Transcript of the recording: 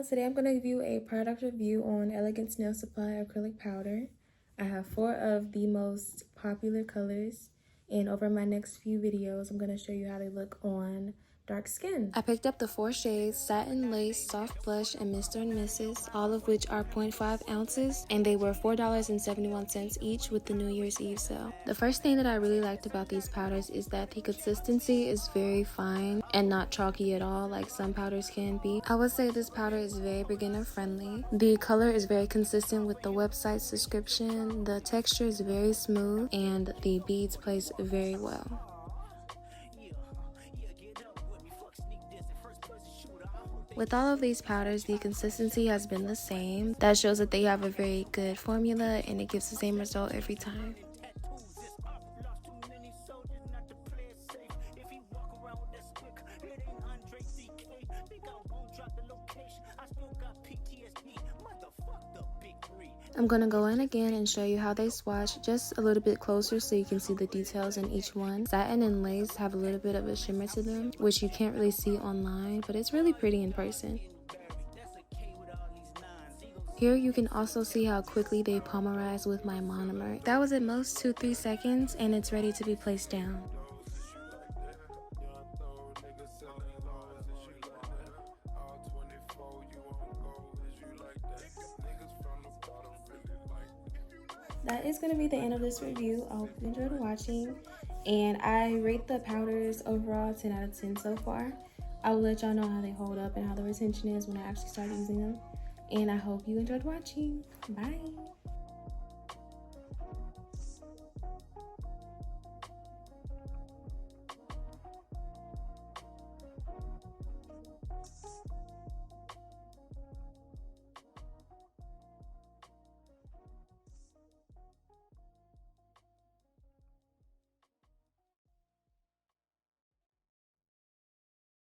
y'all, today I'm going to give you a product review on Elegance Nail Supply acrylic powder. I have 4 of the most popular colors, and over my next few videos I'm going to show you how they look on dark skin. I picked up the 4 shades Satin, Lace, Soft Blush, and Mr. and Mrs., all of which are 0.5 ounces, and they were $4.71 each with the New Year's Eve sale. The first thing that I really liked about these powders is that the consistency is very fine and not chalky at all like some powders can be. I would say this powder is very beginner friendly. The color is very consistent with the website's description. The texture is very smooth and the beads place very well. With all of these powders, the consistency has been the same. That shows that they have a very good formula and it gives the same result every time. I'm gonna go in again and show you how they swatch just a little bit closer so you can see the details in each one. Satin and Lace have a little bit of a shimmer to them, which you can't really see online, but it's really pretty in person. Here you can also see how quickly they polymerize with my monomer. That was at most 2-3 seconds and it's ready to be placed down. That is going to be the end of this review. I hope you enjoyed watching, and I rate the powders overall 10 out of 10 so far. I will let y'all know how they hold up and how the retention is when I actually start using them, and I hope you enjoyed watching. Bye.